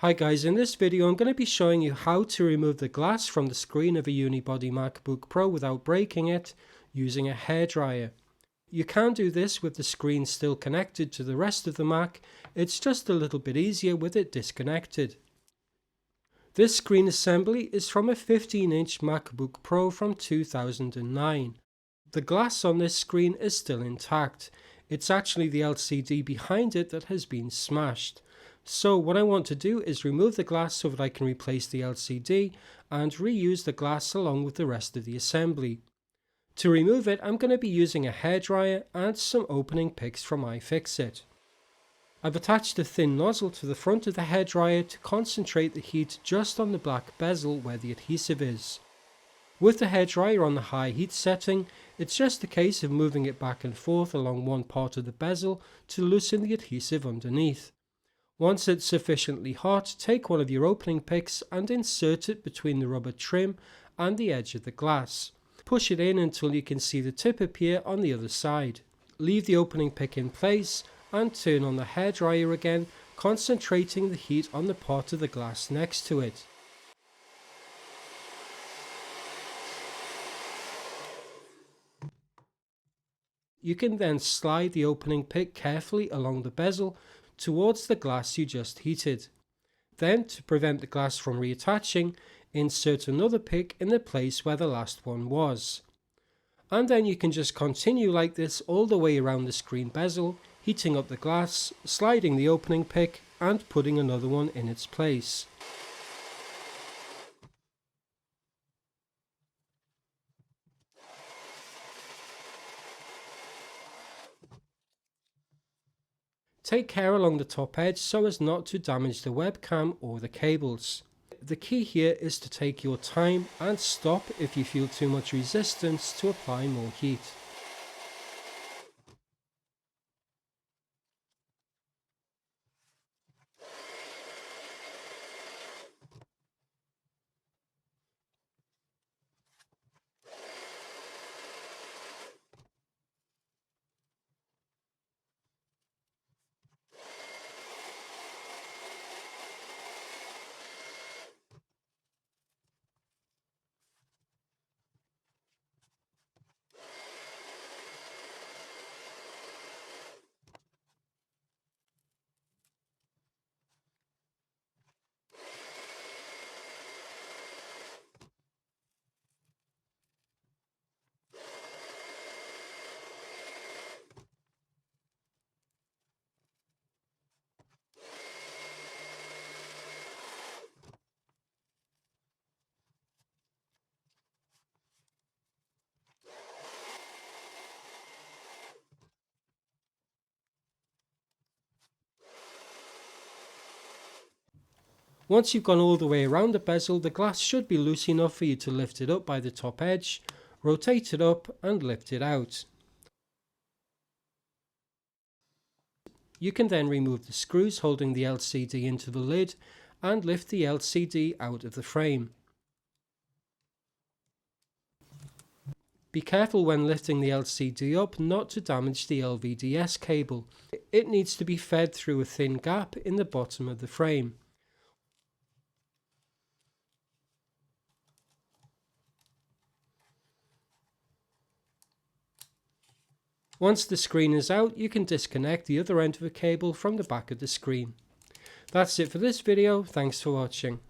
Hi guys, in this video I'm going to be showing you how to remove the glass from the screen of a Unibody MacBook Pro without breaking it using a hairdryer. You can do this with the screen still connected to the rest of the Mac, it's just a little bit easier with it disconnected. This screen assembly is from a 15-inch MacBook Pro from 2009. The glass on this screen is still intact. It's actually the LCD behind it that has been smashed. So what I want to do is remove the glass so that I can replace the LCD and reuse the glass along with the rest of the assembly. To remove it, I'm going to be using a hairdryer and some opening picks from iFixit. I've attached a thin nozzle to the front of the hairdryer to concentrate the heat just on the black bezel where the adhesive is. With the hairdryer on the high heat setting, it's just a case of moving it back and forth along one part of the bezel to loosen the adhesive underneath. Once it's sufficiently hot, take one of your opening picks and insert it between the rubber trim and the edge of the glass. Push it in until you can see the tip appear on the other side. Leave the opening pick in place and turn on the hairdryer again, concentrating the heat on the part of the glass next to it. You can then slide the opening pick carefully along the bezel towards the glass you just heated. Then, to prevent the glass from reattaching, insert another pick in the place where the last one was. And then you can just continue like this all the way around the screen bezel, heating up the glass, sliding the opening pick and putting another one in its place. Take care along the top edge so as not to damage the webcam or the cables. The key here is to take your time and stop if you feel too much resistance to apply more heat. Once you've gone all the way around the bezel, the glass should be loose enough for you to lift it up by the top edge, rotate it up and lift it out. You can then remove the screws holding the LCD into the lid and lift the LCD out of the frame. Be careful when lifting the LCD up not to damage the LVDS cable. It needs to be fed through a thin gap in the bottom of the frame. Once the screen is out, you can disconnect the other end of the cable from the back of the screen. That's it for this video, thanks for watching.